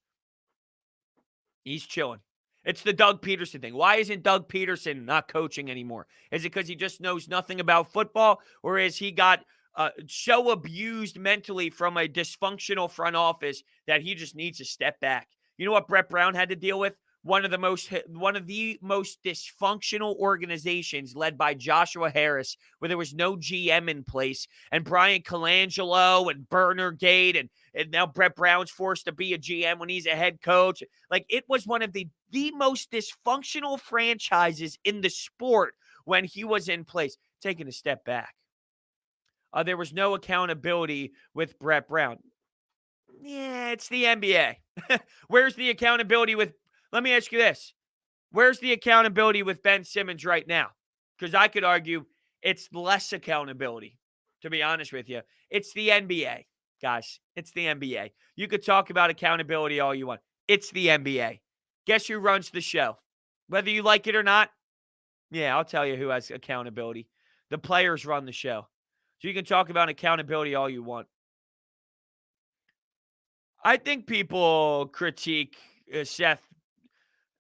[SPEAKER 1] He's chilling. It's the Doug Peterson thing. Why isn't Doug Peterson not coaching anymore? Is it because he just knows nothing about football? Or is he got so abused mentally from a dysfunctional front office that he just needs to step back? You know what Brett Brown had to deal with? one of the most dysfunctional organizations led by Joshua Harris, where there was no GM in place, and Brian Colangelo and Burner Gate, and now Brett Brown's forced to be a GM when he's a head coach. Like, it was one of the most dysfunctional franchises in the sport when he was in place. Taking a step back. There was no accountability with Brett Brown. Yeah, it's the NBA. Where's the accountability with, let me ask you this. Where's the accountability with Ben Simmons right now? Because I could argue it's less accountability, to be honest with you. It's the NBA, guys. It's the NBA. You could talk about accountability all you want. It's the NBA. Guess who runs the show? Whether you like it or not, yeah, I'll tell you who has accountability. The players run the show. So you can talk about accountability all you want. I think people critique Seth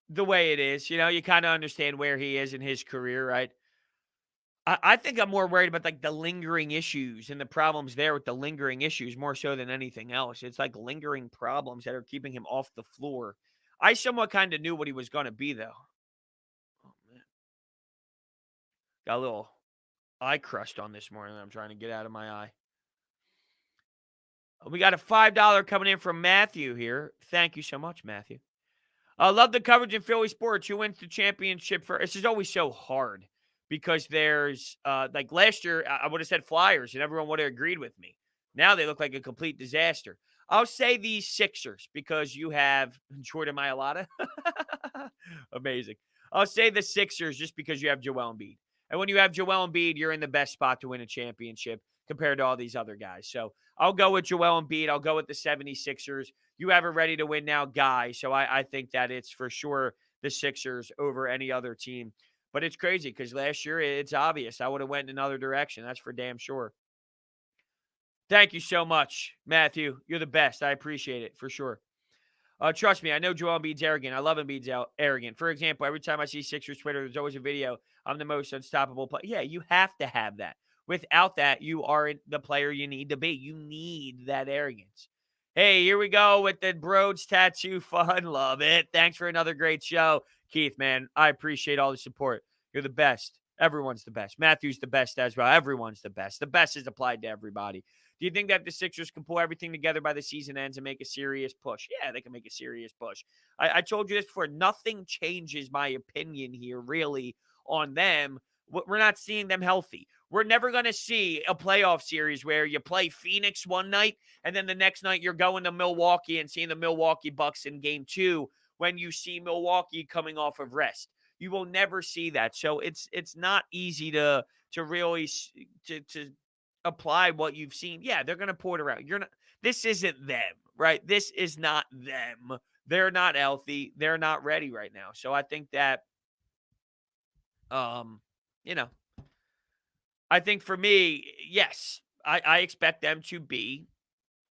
[SPEAKER 1] the way it is. You know, you kind of understand where he is in his career, right? I think I'm more worried about like the lingering issues and the problems there with the lingering issues more so than anything else. It's like lingering problems that are keeping him off the floor. I somewhat kind of knew what he was going to be, though. Oh, man. Got a little eye crust on this morning that I'm trying to get out of my eye. We got a $5 coming in from Matthew here. Thank you so much, Matthew. I love the coverage in Philly sports. Who wins the championship first? This is always so hard because there's, like last year, I would have said Flyers and everyone would have agreed with me. Now they look like a complete disaster. I'll say these Sixers because you have Jordan Mailata. Amazing. I'll say the Sixers just because you have Joel Embiid. And when you have Joel Embiid, you're in the best spot to win a championship compared to all these other guys. So I'll go with Joel Embiid. I'll go with the 76ers. You have a ready-to-win-now guy, so I think that it's for sure the Sixers over any other team. But it's crazy because last year it's obvious. I would have went in another direction. That's for damn sure. Thank you so much, Matthew. You're the best. I appreciate it for sure. Trust me, I know Joel Embiid's arrogant. I love Embiid's arrogant. For example, every time I see Sixers Twitter, there's always a video. I'm the most unstoppable player. Yeah, you have to have that. Without that, you aren't the player you need to be. You need that arrogance. Hey, here we go with the Brodes tattoo fun. Love it. Thanks for another great show, Keith, man. I appreciate all the support. You're the best. Everyone's the best. Matthew's the best as well. Everyone's the best. The best is applied to everybody. Do you think that the Sixers can pull everything together by the season ends and make a serious push? Yeah, they can make a serious push. I told you this before. Nothing changes my opinion here, really, on them. We're not seeing them healthy. We're never going to see a playoff series where you play Phoenix one night and then the next night you're going to Milwaukee and seeing the Milwaukee Bucks in game 2 when you see Milwaukee coming off of rest. You will never see that. So it's not easy to really to apply what you've seen. Yeah, they're going to pour it around. This isn't them, right? This is not them. They're not healthy. They're not ready right now. So I think that, I think for me, yes, I expect them to be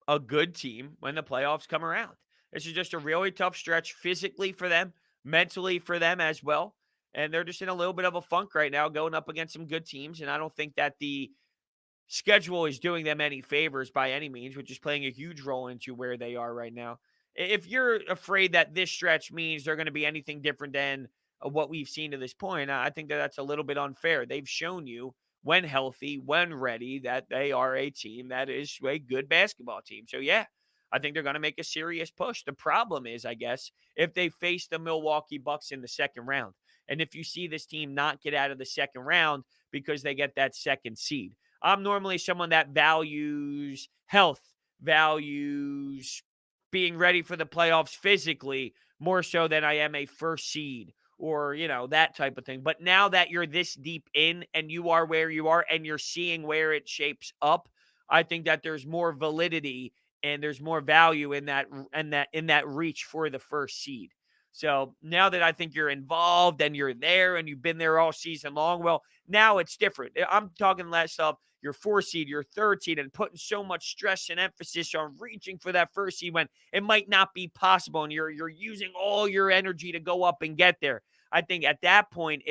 [SPEAKER 1] a good team when the playoffs come around. This is just a really tough stretch physically for them, mentally for them as well. And they're just in a little bit of a funk right now going up against some good teams. And I don't think that the schedule is doing them any favors by any means, which is playing a huge role into where they are right now. If you're afraid that this stretch means they're going to be anything different than what we've seen to this point, I think that that's a little bit unfair. They've shown you when healthy, when ready, that they are a team that is a good basketball team. So, yeah, I think they're going to make a serious push. The problem is, I guess, if they face the Milwaukee Bucks in the second round, and if you see this team not get out of the second round because they get that second seed. I'm normally someone that values health, values being ready for the playoffs physically more so than I am a first seed or, that type of thing. But now that you're this deep in and you are where you are and you're seeing where it shapes up, I think that there's more validity and there's more value in that reach for the first seed. So now that I think you're involved and you're there and you've been there all season long, well, now it's different. I'm talking less of your 4 seed, your 3rd seed, and putting so much stress and emphasis on reaching for that first seed when it might not be possible and you're using all your energy to go up and get there. I think at that point,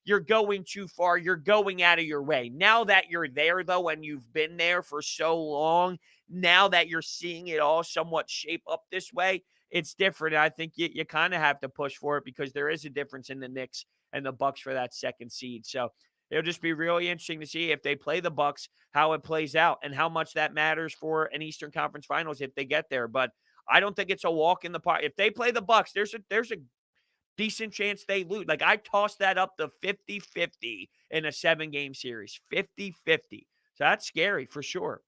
[SPEAKER 1] you're going too far. You're going out of your way. Now that you're there, though, and you've been there for so long, now that you're seeing it all somewhat shape up this way, it's different. I think you kind of have to push for it because there is a difference in the Knicks and the Bucks for that second seed. So it'll just be really interesting to see if they play the Bucks, how it plays out, and how much that matters for an Eastern Conference Finals if they get there. But I don't think it's a walk in the park. If they play the Bucks, there's a decent chance they lose. Like, I tossed that up to 50-50 in a 7-game series. 50-50. So that's scary for sure.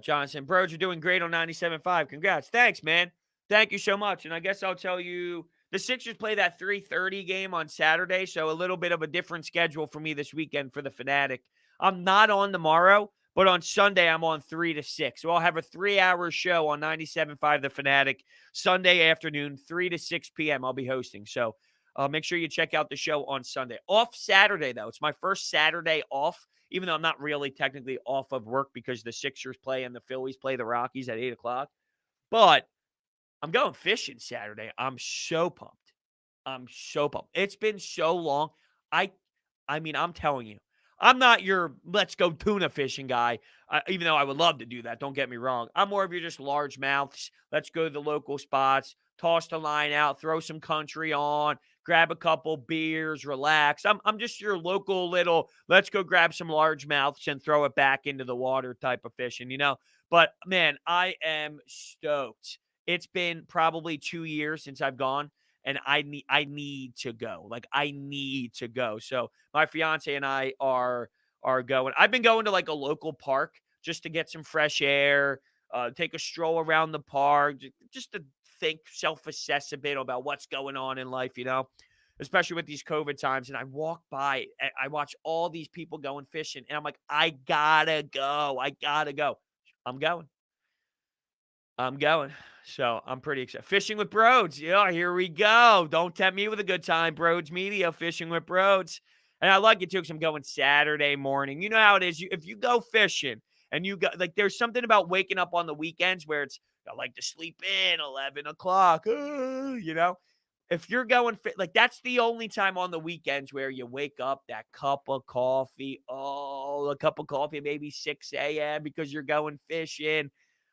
[SPEAKER 1] Johnson, Brodes, you're doing great on 97.5. Congrats. Thanks, man. Thank you so much. And I guess I'll tell you, the Sixers play that 3:30 game on Saturday, so a little bit of a different schedule for me this weekend for the Fanatic. I'm not on tomorrow, but on Sunday I'm on 3 to 6. So I'll have a 3-hour show on 97.5 The Fanatic Sunday afternoon, 3 to 6 p.m. I'll be hosting. So make sure you check out the show on Sunday. Off Saturday, though. It's my first Saturday off, even though I'm not really technically off of work because the Sixers play and the Phillies play the Rockies at 8 o'clock. But I'm going fishing Saturday. I'm so pumped. It's been so long. I mean, I'm telling you, I'm not your let's go tuna fishing guy, even though I would love to do that. Don't get me wrong. I'm more of your just large mouths. Let's go to the local spots, toss the line out, throw some country on, grab a couple beers, relax. I'm just your local little, let's go grab some large mouths and throw it back into the water type of fishing, you know? But man, I am stoked. It's been probably 2 years since I've gone, and I need to go. Like, I need to go. So my fiance and I are going. I've been going to like a local park just to get some fresh air, take a stroll around the park, just to think, self-assess a bit about what's going on in life, you know, especially with these COVID times. And I walk by, I watch all these people going fishing, and I'm like, I gotta go. I gotta go. I'm going. I'm going. So I'm pretty excited. Fishing with Brodes. Yeah, here we go. Don't tempt me with a good time. Brodes Media, fishing with Brodes. And I like it too because I'm going Saturday morning. You know how it is. If you go fishing and you go, like, there's something about waking up on the weekends where it's, I like to sleep in 11 o'clock, you know? If you're going, like, that's the only time on the weekends where you wake up, that cup of coffee, a cup of coffee, maybe 6 a.m. because you're going fishing.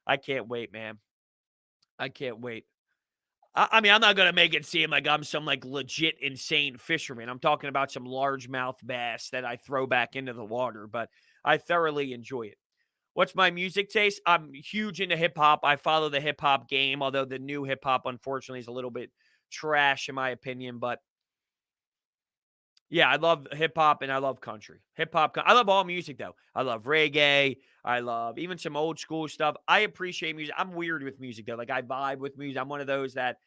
[SPEAKER 1] I can't wait, man. I can't wait. I mean, I'm not going to make it seem like I'm some like legit insane fisherman. I'm talking about some largemouth bass that I throw back into the water, but I thoroughly enjoy it. What's my music taste? I'm huge into hip hop. I follow the hip hop game, although the new hip hop, unfortunately, is a little bit trash in my opinion. But yeah, I love hip hop and I love country. Hip hop. I love all music though. I love reggae. I love even some old school stuff. I appreciate music. I'm weird with music though. Like, I vibe with music. I'm one of those that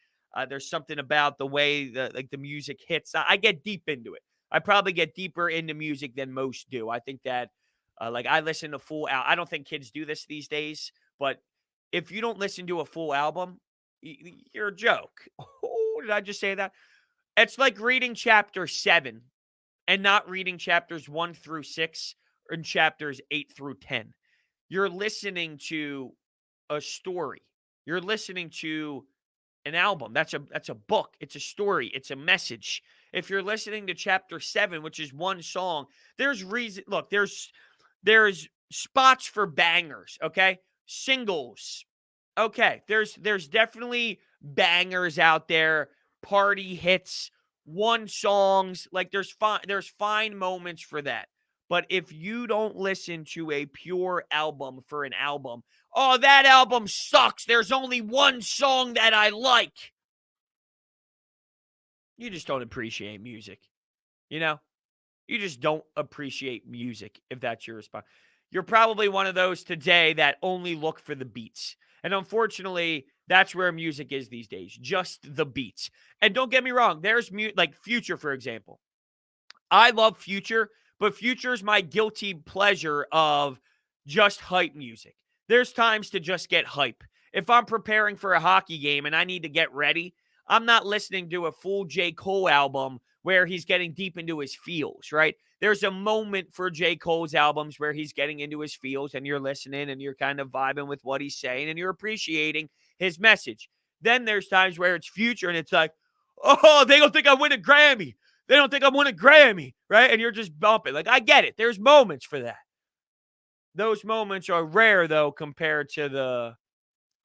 [SPEAKER 1] there's something about the way the music hits. I get deep into it. I probably get deeper into music than most do. I think that like, I listen to full I don't think kids do this these days, but if you don't listen to a full album, you're a joke. Oh, did I just say that? It's like reading chapter 7 and not reading chapters 1 through 6 and chapters 8 through 10. You're listening to a story. You're listening to an album. That's a book. It's a story. It's a message. If you're listening to chapter 7, which is one song, there's reason. Look, there's spots for bangers, okay? Singles. Okay, there's definitely bangers out there, party hits, one songs. Like, there's fine moments for that. But if you don't listen to a pure album for an album, oh, that album sucks, there's only one song that I like, you just don't appreciate music. You know? You just don't appreciate music if that's your response. You're probably one of those today that only look for the beats. And unfortunately, that's where music is these days, just the beats. And don't get me wrong, there's like Future, for example. I love Future, but Future's my guilty pleasure of just hype music. There's times to just get hype. If I'm preparing for a hockey game and I need to get ready, I'm not listening to a full J. Cole album where he's getting deep into his feels, right? There's a moment for J. Cole's albums where he's getting into his feels and you're listening and you're kind of vibing with what he's saying and you're appreciating his message. Then there's times where it's Future and it's like, oh, they don't think I win a Grammy. They don't think I'm winning a Grammy, right? And you're just bumping. Like, I get it. There's moments for that. Those moments are rare, though, compared to the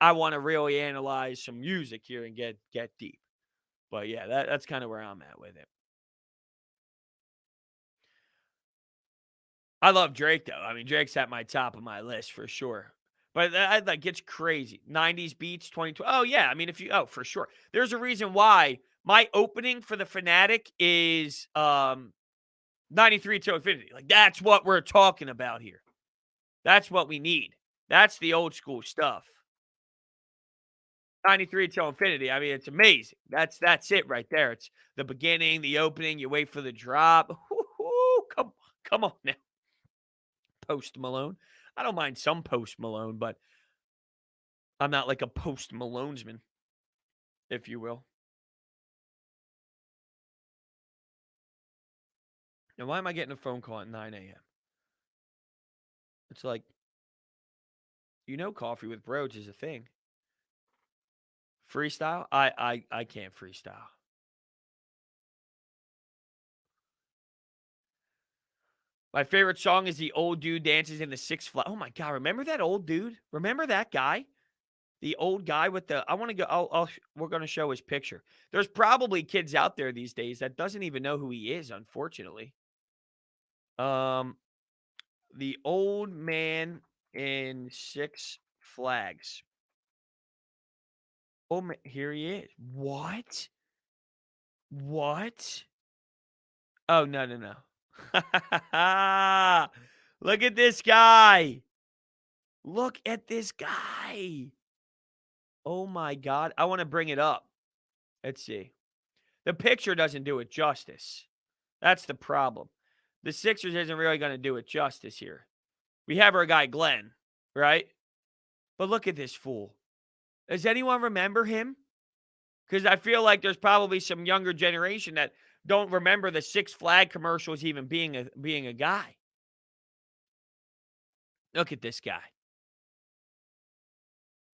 [SPEAKER 1] I want to really analyze some music here and get deep. But yeah, that's kind of where I'm at with it. I love Drake though. I mean, Drake's at my top of my list for sure. But like it's crazy. 90s beats, 2020. Oh yeah, I mean for sure. There's a reason why my opening for the Fanatic is 93 to Infinity. Like that's what we're talking about here. That's what we need. That's the old school stuff. 93 till infinity. I mean, it's amazing. That's it right there. It's the beginning, the opening. You wait for the drop. Woo-hoo, come on now. Post Malone. I don't mind some Post Malone, but I'm not like a Post Malonesman, if you will. Now, why am I getting a phone call at 9 a.m.? It's like, coffee with Brodes is a thing. Freestyle? I can't freestyle. My favorite song is the old dude dances in the Six Flags. Oh my god, remember that old dude? Remember that guy? The old guy with the I want to go we're going to show his picture. There's probably kids out there these days that doesn't even know who he is, unfortunately. The old man in Six Flags. Oh, here he is. What? What? Oh, no. Look at this guy. Look at this guy. Oh my god. I want to bring it up. Let's see. The picture doesn't do it justice. That's the problem. The Sixers isn't really going to do it justice here. We have our guy Glenn, right? But look at this fool. Does anyone remember him? Because I feel like there's probably some younger generation that don't remember the Six Flag commercials even being a guy. Look at this guy.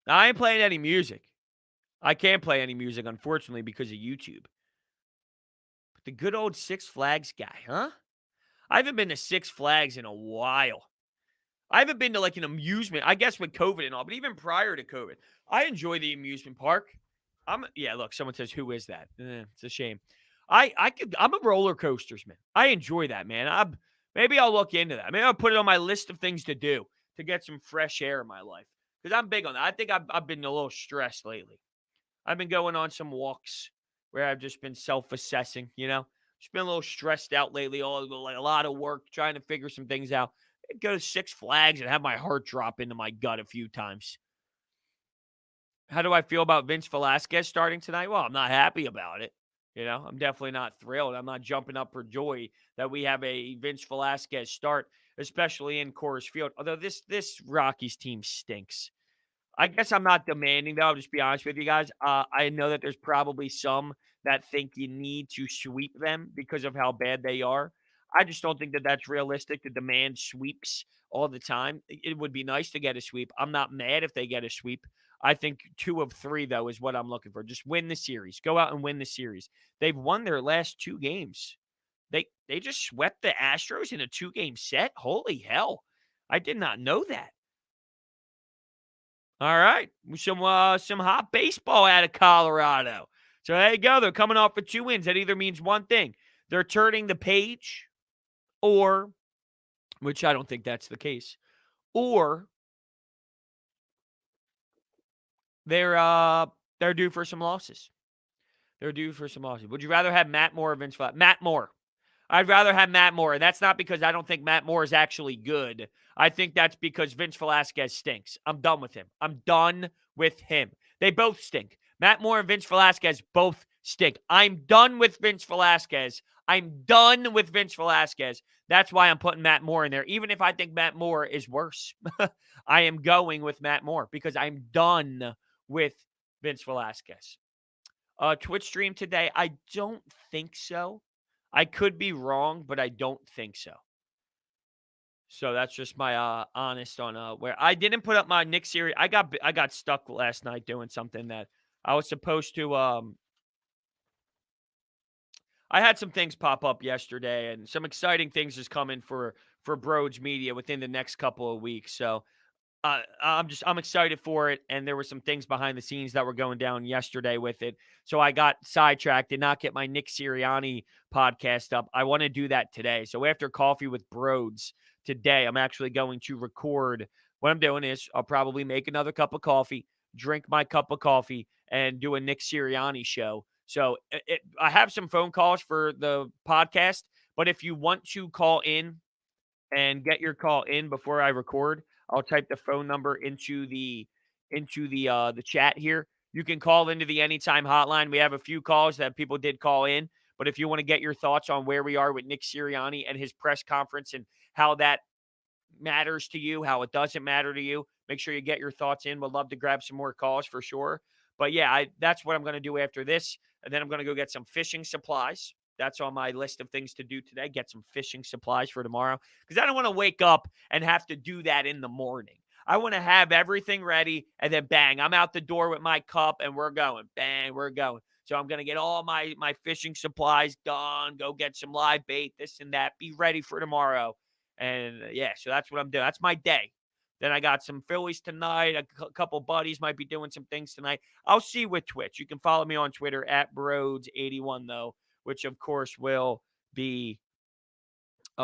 [SPEAKER 1] Now, I ain't playing any music. I can't play any music, unfortunately, because of YouTube. But the good old Six Flags guy, huh? I haven't been to Six Flags in a while. I haven't been to like an amusement, I guess with COVID and all, but even prior to COVID, I enjoy the amusement park. Look, someone says, who is that? It's a shame. I'm a roller coasters man. I enjoy that, man. Maybe I'll look into that. Maybe I'll put it on my list of things to do to get some fresh air in my life. Because I'm big on that. I think I've been a little stressed lately. I've been going on some walks where I've just been self-assessing, Just been a little stressed out lately, like a lot of work, trying to figure some things out. I'd go to Six Flags and have my heart drop into my gut a few times. How do I feel about Vince Velasquez starting tonight? Well, I'm not happy about it. I'm definitely not thrilled. I'm not jumping up for joy that we have a Vince Velasquez start, especially in Coors Field. Although this Rockies team stinks. I guess I'm not demanding, though. I'll just be honest with you guys. I know that there's probably some that think you need to sweep them because of how bad they are. I just don't think that that's realistic to demand sweeps all the time. It would be nice to get a sweep. I'm not mad if they get a sweep. I think 2 of 3, though, is what I'm looking for. Just win the series. Go out and win the series. They've won their last 2 games. They just swept the Astros in a 2-game set? Holy hell. I did not know that. All right. Some hot baseball out of Colorado. So there you go. They're coming off with 2 wins. That either means one thing. They're turning the page, or, which I don't think that's the case, or they're due for some losses. They're due for some losses. Would you rather have Matt Moore or Vince Velasquez? Matt Moore. I'd rather have Matt Moore. And that's not because I don't think Matt Moore is actually good. I think that's because Vince Velasquez stinks. I'm done with him. I'm done with him. They both stink. Matt Moore and Vince Velasquez both stink. I'm done with Vince Velasquez. I'm done with Vince Velasquez. That's why I'm putting Matt Moore in there. Even if I think Matt Moore is worse, I am going with Matt Moore because I'm done with Vince Velasquez. Twitch stream today? I don't think so. I could be wrong, but I don't think so. So that's just my honest on where I didn't put up my Knicks series. I got stuck last night doing something that I was supposed to. I had some things pop up yesterday, and some exciting things is coming for Brodes Media within the next couple of weeks. So I'm excited for it, and there were some things behind the scenes that were going down yesterday with it. So I got sidetracked, did not get my Nick Sirianni podcast up. I want to do that today. So after coffee with Brodes today, I'm actually going to record. What I'm doing is I'll probably make another cup of coffee, drink my cup of coffee, and do a Nick Sirianni show. So I have some phone calls for the podcast, but if you want to call in and get your call in before I record, I'll type the phone number into the chat here. You can call into the anytime hotline. We have a few calls that people did call in, but if you want to get your thoughts on where we are with Nick Sirianni and his press conference and how that matters to you, how it doesn't matter to you, make sure you get your thoughts in. We'd love to grab some more calls for sure. But yeah, that's what I'm going to do after this. And then I'm going to go get some fishing supplies. That's on my list of things to do today. Get some fishing supplies for tomorrow because I don't want to wake up and have to do that in the morning. I want to have everything ready and then bang, I'm out the door with my cup and we're going. Bang, we're going. So I'm going to get all my fishing supplies done, go get some live bait, this and that, be ready for tomorrow. And yeah, so that's what I'm doing. That's my day. Then I got some Phillies tonight. A couple buddies might be doing some things tonight. I'll see with Twitch. You can follow me on Twitter at Brodes81 though, which of course will be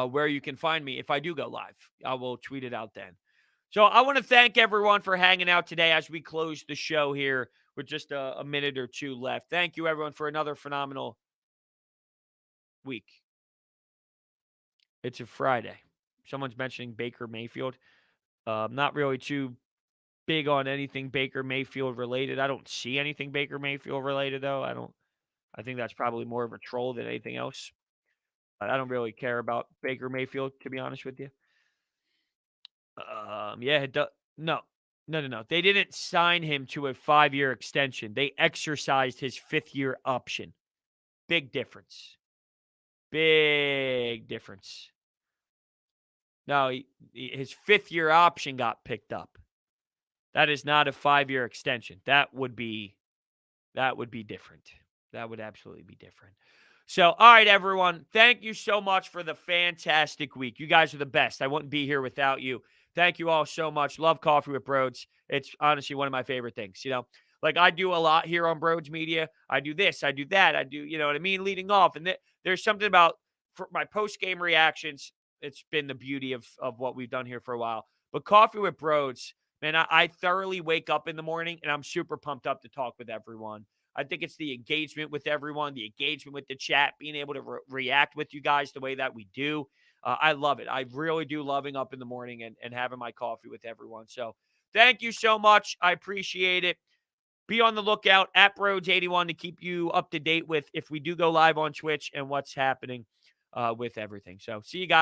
[SPEAKER 1] where you can find me if I do go live. I will tweet it out then. So I want to thank everyone for hanging out today as we close the show here with just a minute or two left. Thank you, everyone, for another phenomenal week. It's a Friday. Someone's mentioning Baker Mayfield. Not really too big on anything Baker Mayfield related. I don't see anything Baker Mayfield related, though. I think that's probably more of a troll than anything else. I don't really care about Baker Mayfield, to be honest with you. Yeah, it does. No. They didn't sign him to a 5-year extension. They exercised his 5th-year option. Big difference. Big difference. No, his 5th-year option got picked up. That is not a 5-year extension. That would be different. That would absolutely be different. So, all right, everyone. Thank you so much for the fantastic week. You guys are the best. I wouldn't be here without you. Thank you all so much. Love Coffee with Brodes. It's honestly one of my favorite things. Like I do a lot here on Brodes Media. I do this, I do that, I do, you know what I mean, leading off. And there's something about for my post-game reactions. It's been the beauty of what we've done here for a while. But Coffee with Brodes, man, I thoroughly wake up in the morning and I'm super pumped up to talk with everyone. I think it's the engagement with everyone, the engagement with the chat, being able to react with you guys the way that we do. I love it. I really do loving up in the morning and having my coffee with everyone. So thank you so much. I appreciate it. Be on the lookout at Brodes81 to keep you up to date with if we do go live on Twitch and what's happening with everything. So see you guys.